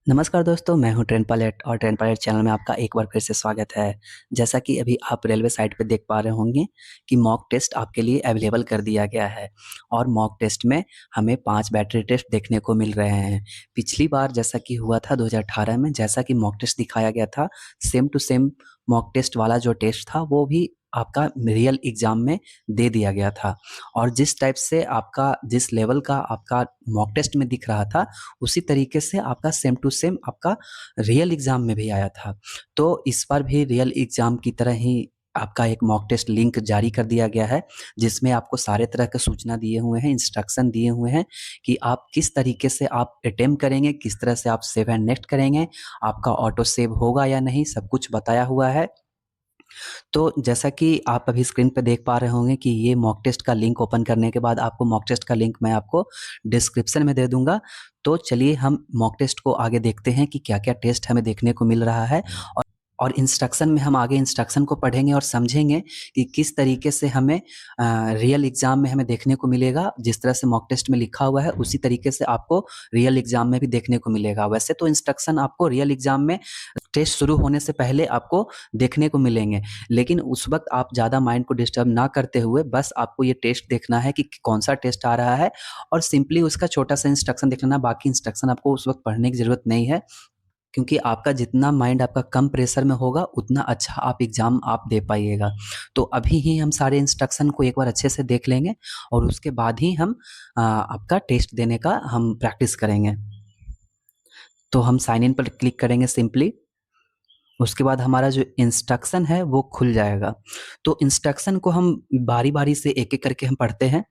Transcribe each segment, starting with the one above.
नमस्कार दोस्तों, मैं हूं ट्रेन पायलट और ट्रेन पायलट चैनल में आपका एक बार फिर से स्वागत है। जैसा कि अभी आप रेलवे साइट पे देख पा रहे होंगे कि मॉक टेस्ट आपके लिए अवेलेबल कर दिया गया है और मॉक टेस्ट में हमें 5 बैटरी टेस्ट देखने को मिल रहे हैं। पिछली बार जैसा कि हुआ था 2018 में, जैसा कि मॉक टेस्ट दिखाया गया था, same to same mock test वाला जो टेस्ट था वो भी आपका रियल एग्ज़ाम में दे दिया गया था और जिस टाइप से आपका जिस लेवल का आपका मॉक टेस्ट में दिख रहा था, उसी तरीके से आपका सेम टू सेम आपका रियल एग्ज़ाम में भी आया था। तो इस बार भी रियल एग्ज़ाम की तरह ही आपका एक मॉक टेस्ट लिंक जारी कर दिया गया है, जिसमें आपको सारे तरह के सूचना दिए हुए हैं, इंस्ट्रक्शन दिए हुए हैं कि आप किस तरीके से आप अटेम्प्ट करेंगे, किस तरह से आप सेव एंड नेक्स्ट करेंगे, आपका ऑटो सेव होगा या नहीं, सब कुछ बताया हुआ है। तो जैसा कि आप अभी स्क्रीन पे देख पा रहे होंगे कि ये मॉक टेस्ट का लिंक ओपन करने के बाद आपको मॉक टेस्ट का लिंक मैं आपको डिस्क्रिप्शन में दे दूँगा। तो चलिए हम मॉक टेस्ट को आगे देखते हैं कि क्या-क्या टेस्ट हमें देखने को मिल रहा है और इंस्ट्रक्शन में हम आगे इंस्ट्रक्शन को पढ़ेंगे और समझेंगे कि किस तरीके से हमें रियल एग्ज़ाम में हमें देखने को मिलेगा। जिस तरह से मॉक टेस्ट में लिखा हुआ है, उसी तरीके से आपको रियल एग्ज़ाम में भी देखने को मिलेगा। वैसे तो इंस्ट्रक्शन आपको रियल एग्ज़ाम में टेस्ट शुरू होने से पहले आपको देखने को मिलेंगे, लेकिन उस वक़्त आप ज़्यादा माइंड को डिस्टर्ब ना करते हुए बस आपको ये टेस्ट देखना है कि कौन-सा टेस्ट आ रहा है और सिंपली उसका छोटा-सा इंस्ट्रक्शन देख लेना। बाकी इंस्ट्रक्शन आपको उस वक़्त पढ़ने की ज़रूरत नहीं है, क्योंकि आपका जितना माइंड आपका कम प्रेशर में होगा, उतना अच्छा आप एग्ज़ाम आप दे पाइएगा। तो अभी ही हम सारे इंस्ट्रक्शन को एक बार अच्छे से देख लेंगे और उसके बाद ही हम आपका टेस्ट देने का हम प्रैक्टिस करेंगे। तो हम साइन इन पर क्लिक करेंगे सिंपली। उसके बाद हमारा जो इंस्ट्रक्शन है वो खुल जाएगा। तो इंस्ट्रक्शन को हम बारी-बारी से एक-एक करके हम पढ़ते हैं।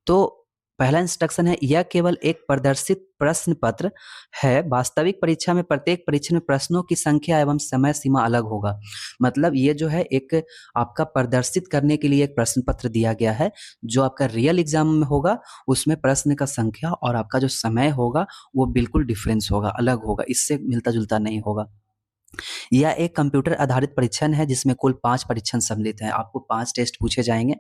तो पहला इंस्ट्रक्शन है, यह केवल एक प्रदर्शित प्रश्न पत्र है। वास्तविक परीक्षा में प्रत्येक परीक्षण में प्रश्नों की संख्या एवं समय सीमा अलग होगा। मतलब ये जो है एक आपका प्रदर्शित करने के लिए एक प्रश्न पत्र दिया गया है। जो आपका रियल एग्ज़ाम में होगा, उसमें प्रश्न का संख्या और आपका जो समय होगा, वो बिल्कुल डिफ़रेंस होगा, अलग होगा, इससे मिलता-जुलता नहीं होगा। यह एक कंप्यूटर आधारित परीक्षण है जिसमें कुल 5 परीक्षण सम्मिलित हैं। आपको 5 टेस्ट पूछे जाएँगे।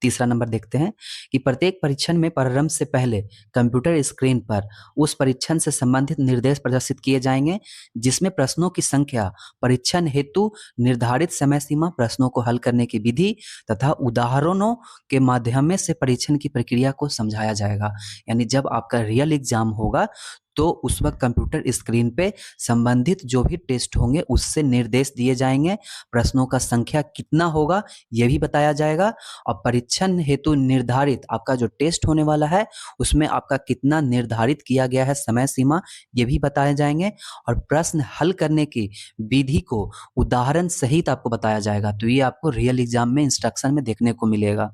तीसरा नंबर देखते हैं कि प्रत्येक परीक्षण में प्रारंभ से पहले कंप्यूटर स्क्रीन पर उस परीक्षण से संबंधित निर्देश प्रदर्शित किए जाएँगे, जिसमें प्रश्नों की संख्या, परीक्षण हेतु निर्धारित समय सीमा, प्रश्नों को हल करने की विधि तथा उदाहरणों के माध्यम से परीक्षण की प्रक्रिया को समझाया जाएगा। यानी जब आपका रियल एग्ज़ाम होगा, तो उस वक़्त कंप्यूटर स्क्रीन पे संबंधित जो भी टेस्ट होंगे उससे निर्देश दिए जाएँगे, प्रश्नों का संख्या कितना होगा ये भी बताया जाएगा और परीक्षण हेतु निर्धारित आपका जो टेस्ट होने वाला है, उसमें आपका कितना निर्धारित किया गया है समय सीमा, ये भी बताए जाएँगे और प्रश्न हल करने की विधि को उदाहरण सहित आपको बताया जाएगा। तो ये आपको रियल एग्ज़ाम में इंस्ट्रक्शन में देखने को मिलेगा।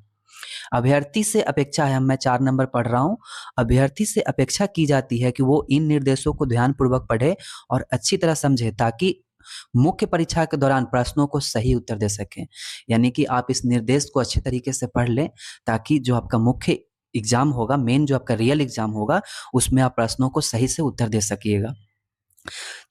अभ्यर्थी से अपेक्षा है, मैं 4 नंबर पढ़ रहा हूँ। अभ्यर्थी से अपेक्षा की जाती है कि वो इन निर्देशों को ध्यानपूर्वक पढ़े और अच्छी तरह समझे, ताकि मुख्य परीक्षा के दौरान प्रश्नों को सही उत्तर दे सकें। यानी कि आप इस निर्देश को अच्छे तरीके से पढ़ लें, ताकि जो आपका मुख्य एग्ज़ाम होगा, मेन जो आपका रियल एग्ज़ाम होगा, उसमें आप प्रश्नों को सही से उत्तर दे सकिएगा।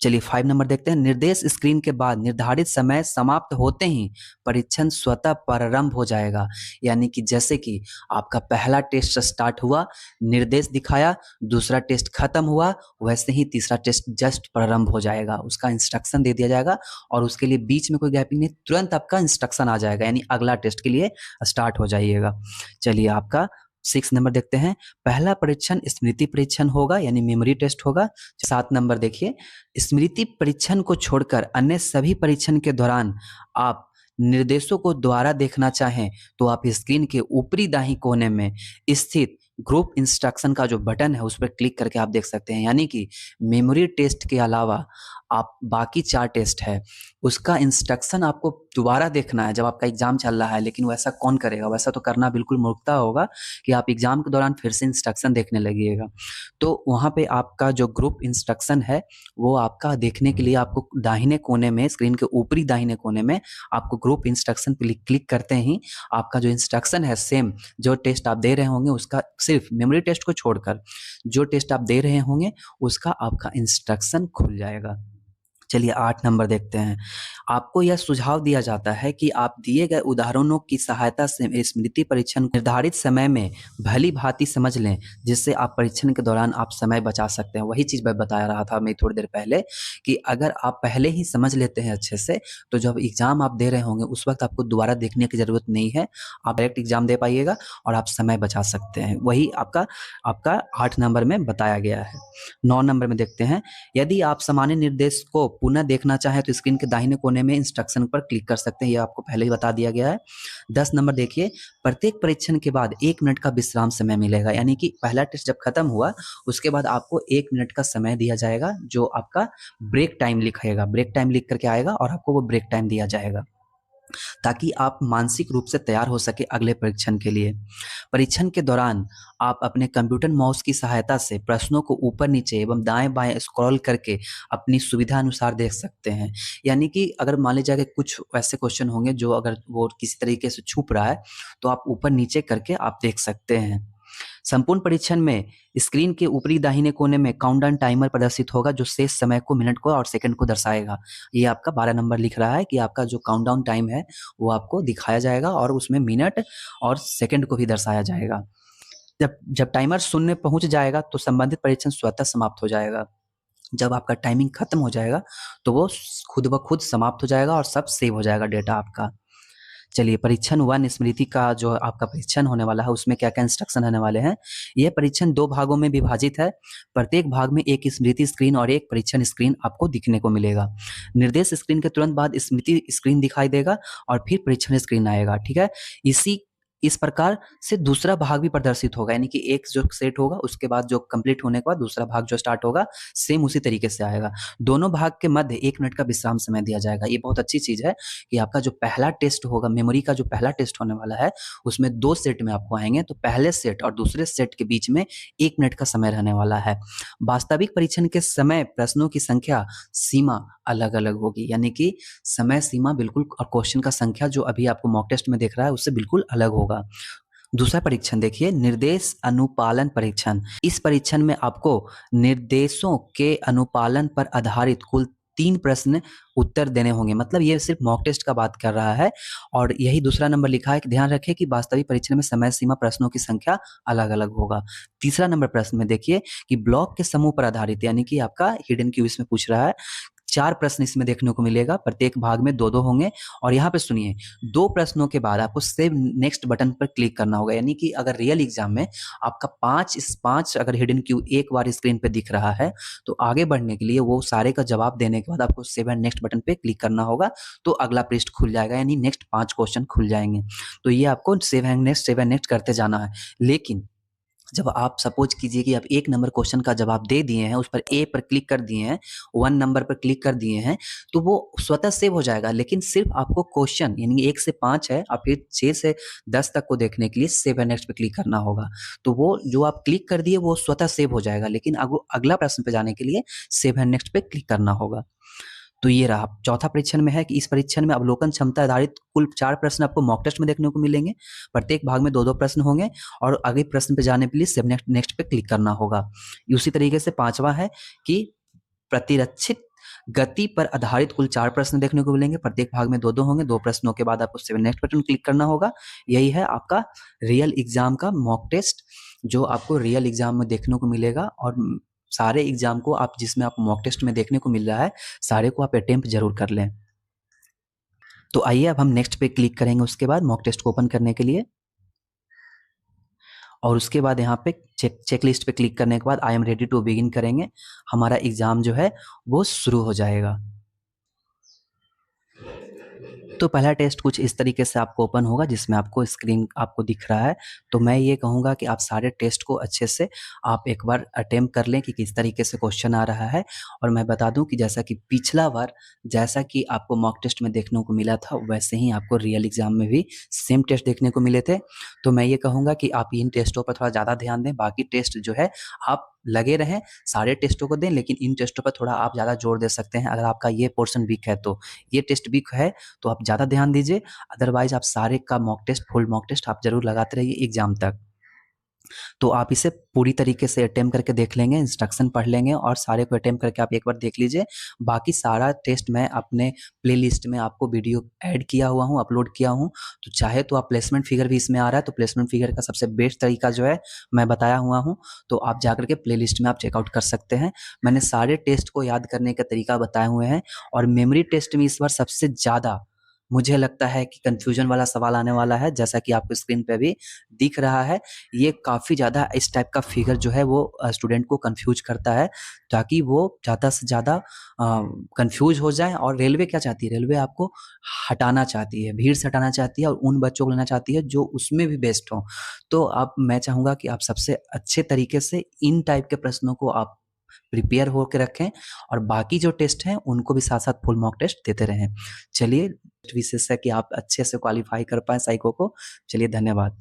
चलिए 5 नंबर देखते हैं। निर्देश स्क्रीन के बाद निर्धारित समय समाप्त होते ही परीक्षण स्वतः प्रारंभ हो जाएगा। यानी कि जैसे कि आपका पहला टेस्ट स्टार्ट हुआ, निर्देश दिखाया, दूसरा टेस्ट खत्म हुआ, वैसे ही तीसरा टेस्ट जस्ट प्रारंभ हो जाएगा। उसका इंस्ट्रक्शन दे दिया जाएगा और उसके लिए बीच में कोई गैपिंग नहीं, तुरंत आपका इंस्ट्रक्शन आ जाएगा, यानी अगला टेस्ट के लिए स्टार्ट हो जाइएगा। चलिए आपका 6 नंबर देखते हैं। पहला परीक्षण स्मृति परीक्षण होगा, यानी मेमोरी टेस्ट होगा। 7 नंबर देखिए, स्मृति परीक्षण को छोड़कर अन्य सभी परीक्षण के दौरान आप निर्देशों को दोबारा देखना चाहें, तो आप स्क्रीन के ऊपरी दाहिने कोने में स्थित ग्रुप इंस्ट्रक्शन का जो बटन है, उस पर क्लिक करके आप देख सकते हैं। यानी कि मेमोरी टेस्ट के अलावा आप बाकी 4 टेस्ट है, उसका इंस्ट्रक्शन आपको दोबारा देखना है जब आपका एग्ज़ाम चल रहा है। लेकिन वैसा कौन करेगा? वैसा तो करना बिल्कुल मूर्खता होगा कि आप एग्ज़ाम के दौरान फिर से इंस्ट्रक्शन देखने लगिएगा। तो वहाँ पे आपका जो ग्रुप इंस्ट्रक्शन है, वो आपका देखने के लिए आपको दाहिने कोने में, स्क्रीन के ऊपरी दाहिने कोने में आपको ग्रुप इंस्ट्रक्शन पे क्लिक करते ही आपका जो इंस्ट्रक्शन है, सेम जो टेस्ट आप दे रहे होंगे उसका, सिर्फ मेमोरी टेस्ट को छोड़कर जो टेस्ट आप दे रहे होंगे उसका आपका इंस्ट्रक्शन खुल जाएगा। चलिए 8 नंबर देखते हैं। आपको यह सुझाव दिया जाता है कि आप दिए गए उदाहरणों की सहायता से स्मृति परीक्षण निर्धारित समय में भली-भाँति समझ लें, जिससे आप परीक्षण के दौरान आप समय बचा सकते हैं। वही चीज़ मैं बता रहा था मैं थोड़ी देर पहले कि अगर आप पहले ही समझ लेते हैं अच्छे से, तो जब एग्ज़ाम आप दे रहे होंगे, उस वक़्त आपको दोबारा देखने की ज़रूरत नहीं है। आप डायरेक्ट एग्ज़ाम दे पाइएगा और आप समय बचा सकते हैं। वही आपका आपका 8 नंबर में बताया गया है। 9 नंबर में देखते हैं, यदि आप सामान्य निर्देश को पुनः देखना चाहें तो स्क्रीन के दाहिने कोने में इंस्ट्रक्शन पर क्लिक कर सकते हैं, ये आपको पहले ही बता दिया गया है। 10 नंबर देखिए, प्रत्येक परीक्षण के बाद 1 मिनट का विश्राम समय मिलेगा, यानी कि पहला टेस्ट जब खत्म हुआ उसके बाद आपको 1 मिनट का समय दिया जाएगा, जो आपका ब्रेक टाइम लिखेगा, ब्रेक टाइम लिख करके आएगा और आपको वो ब्रेक टाइम दिया जाएगा, ताकि आप मानसिक रूप से तैयार हो सके अगले परीक्षण के लिए। परीक्षण के दौरान आप अपने कंप्यूटर माउस की सहायता से प्रश्नों को ऊपर नीचे एवं दाएं बाएं स्क्रॉल करके अपनी सुविधा अनुसार देख सकते हैं। यानी कि अगर मान लीजिए कि कुछ ऐसे क्वेश्चन होंगे जो अगर वो किसी तरीके से छुप रहा है, तो आप ऊपर नीचे करके आप देख सकते हैं। संपूर्ण परीक्षण में स्क्रीन के ऊपरी दाहिने कोने में काउंटडाउन टाइमर प्रदर्शित होगा, जो शेष समय को, मिनट को और सेकंड को दर्शाएगा। ये आपका 12 नंबर लिख रहा है कि आपका जो काउंटडाउन टाइम है वो आपको दिखाया जाएगा और उसमें मिनट और सेकंड को भी दर्शाया जाएगा। जब जब टाइमर शून्य पहुंच जाएगा तो संबंधित परीक्षण स्वतः समाप्त हो जाएगा। जब आपका टाइमिंग खत्म हो जाएगा तो वो खुद ब खुद समाप्त हो जाएगा और सब सेव हो जाएगा डेटा आपका। चलिए परीक्षण 1 स्मृति का जो आपका परीक्षण होने वाला है, उसमें क्या-क्या इंस्ट्रक्शन आने वाले हैं। यह परीक्षण 2 भागों में विभाजित है। प्रत्येक भाग में एक स्मृति स्क्रीन और एक परीक्षण स्क्रीन आपको दिखने को मिलेगा। निर्देश स्क्रीन के तुरंत बाद स्मृति स्क्रीन दिखाई देगा और फिर परीक्षण स्क्रीन आएगा, ठीक है? इस प्रकार से दूसरा भाग भी प्रदर्शित होगा, यानी कि एक जो सेट होगा उसके बाद जो कंप्लीट होने के बाद दूसरा भाग जो स्टार्ट होगा, सेम उसी तरीके से आएगा। दोनों भाग के मध्य 1 मिनट का विश्राम समय दिया जाएगा। ये बहुत अच्छी चीज़ है कि आपका जो पहला टेस्ट होगा, मेमोरी का जो पहला टेस्ट होने वाला है, उसमें 2 सेट में आपको आएँगे, तो पहले सेट और दूसरे सेट के बीच में 1 मिनट का समय रहने वाला है। वास्तविक परीक्षण के समय प्रश्नों की संख्या सीमा अलग-अलग होगी, यानी कि समय सीमा बिल्कुल और क्वेश्चन का संख्या जो अभी आपको मॉक टेस्ट में दिख रहा है, उससे बिल्कुल अलग होगा। दूसरा परीक्षण देखिए, निर्देश अनुपालन परीक्षण। इस परीक्षण में आपको निर्देशों के अनुपालन पर आधारित कुल 3 प्रश्न उत्तर देने होंगे। मतलब ये सिर्फ मॉक टेस्ट का बात कर रहा है और यही दूसरा नंबर लिखा है कि ध्यान रखें कि वास्तविक परीक्षण में समय सीमा प्रश्नों की संख्या अलग-अलग होगा। तीसरा नंबर प्रश्न में देखिए कि ब्लॉक के समूह पर आधारित, यानी कि आपका हिडन क्यू इसमें पूछ रहा है। 4 प्रश्न इसमें देखने को मिलेगा, प्रत्येक भाग में 2-2 होंगे और यहाँ पे सुनिए, 2 प्रश्नों के बाद आपको सेव नेक्स्ट बटन पर क्लिक करना होगा, यानी कि अगर रियल एग्जाम में आपका 5 अगर हिडन क्यू एक बार स्क्रीन पे दिख रहा है, तो आगे बढ़ने के लिए वो सारे का जवाब देने के बाद आपको सेव एंड नेक्स्ट बटन पे क्लिक करना होगा, तो अगला पृष्ठ खुल जाएगा, यानी नेक्स्ट 5 क्वेश्चन खुल जाएंगे। तो ये आपको सेव एंड नेक्स्ट करते जाना है। लेकिन जब आप सपोज कीजिए कि आप 1 नंबर क्वेश्चन का जवाब दे दिए हैं, उस पर ए पर क्लिक कर दिए हैं, 1 नंबर पर क्लिक कर दिए हैं, तो वो स्वतः सेव हो जाएगा। लेकिन सिर्फ आपको क्वेश्चन यानी 1 से 5 है और फिर 6 से 10 तक को देखने के लिए सेव एंड नेक्स्ट पे क्लिक करना होगा। तो वो जो आप क्लिक कर दिए वो स्वतः सेव हो जाएगा, लेकिन अगला प्रश्न पे जाने के लिए सेव एंड नेक्स्ट पे क्लिक करना होगा। तो ये रहा। चौथा परीक्षण में है कि इस परीक्षण में अवलोकन क्षमता आधारित कुल 4 प्रश्न आपको मॉक टेस्ट में देखने को मिलेंगे। प्रत्येक भाग में 2-2 प्रश्न होंगे और अगले प्रश्न पे जाने के लिए सेव नेक्स्ट पे क्लिक करना होगा। उसी तरीके से 5वां है कि प्रतिरक्षित गति पर आधारित कुल 4 प्रश्न देखने को मिलेंगे। प्रत्येक भाग में 2-2 होंगे। 2 प्रश्नों के बाद आपको सेव नेक्स्ट बटन क्लिक करना होगा। यही है आपका रियल एग्जाम का मॉक टेस्ट, जो आपको रियल एग्जाम में देखने को मिलेगा और सारे एग्जाम को आप जिसमें आपको मॉक टेस्ट में देखने को मिल रहा है, सारे को आप अटेम्प्ट जरूर कर लें। तो आइए अब हम नेक्स्ट पे क्लिक करेंगे उसके बाद मॉक टेस्ट को ओपन करने के लिए, और उसके बाद यहाँ पे चेक लिस्ट पे क्लिक करने के बाद I am ready to begin करेंगे। हमारा एग्जाम जो है वो शुरू हो जाएगा। तो पहला टेस्ट कुछ इस तरीके से आपको ओपन होगा, जिसमें आपको स्क्रीन आपको दिख रहा है। तो मैं ये कहूँगा कि आप सारे टेस्ट को अच्छे से आप एक बार अटेम्प्ट कर लें कि किस तरीके से क्वेश्चन आ रहा है। और मैं बता दूं कि जैसा कि पिछला बार जैसा कि आपको मॉक टेस्ट में देखने को मिला था, वैसे ही आपको रियल एग्जाम में भी सेम टेस्ट देखने को मिले थे। तो मैं ये कहूँगा कि आप इन टेस्टों पर थोड़ा ज़्यादा ध्यान दें। बाकी टेस्ट जो है आप लगे रहें, सारे टेस्टों को दें, लेकिन इन टेस्टों पर थोड़ा आप ज़्यादा जोर दे सकते हैं। अगर आपका ये पोर्शन वीक है, तो ये टेस्ट वीक है तो आप ज़्यादा ध्यान दीजिए। अदरवाइज आप सारे का mock test, full mock test आप जरूर लगाते रहिए एग्जाम तक। तो आप इसे पूरी तरीके से अटेम्प्ट करके देख लेंगे, इंस्ट्रक्शन पढ़ लेंगे और सारे को अटेम्प्ट करके आप एक बार देख लीजिए। बाकी सारा टेस्ट मैं अपने प्लेलिस्ट में आपको वीडियो ऐड किया हुआ हूँ, अपलोड किया हूँ। तो चाहे तो आप प्लेसमेंट फिगर भी इसमें आ रहा है, तो प्लेसमेंट फिगर का सबसे बेस्ट तरीका जो है मैं बताया हुआ हूँ, तो आप जाकर के प्लेलिस्ट में आप चेकआउट कर सकते हैं। मैंने सारे टेस्ट को याद करने का तरीका बताए हुए हैं और मेमोरी टेस्ट में इस बार सबसे ज़्यादा मुझे लगता है कि कन्फ्यूजन वाला सवाल आने वाला है, जैसा कि आपको स्क्रीन पे भी दिख रहा है। ये काफ़ी ज़्यादा इस टाइप का फिगर जो है वो स्टूडेंट को कन्फ्यूज करता है, ताकि वो ज़्यादा से ज़्यादा कन्फ्यूज हो जाए। और रेलवे क्या चाहती है? रेलवे आपको हटाना चाहती है, भीड़ से हटाना चाहती है और उन बच्चों को लेना चाहती है जो उसमें भी बेस्ट हों। तो अब मैं चाहूँगा कि आप सबसे अच्छे तरीके से इन टाइप के प्रश्नों को आप प्रिपेयर होके रखें और बाकी जो टेस्ट हैं उनको भी साथ-साथ फुल मॉक टेस्ट देते रहें। चलिए, विशेष है कि आप अच्छे से क्वालीफाई कर पाएँ साइको को। चलिए, धन्यवाद।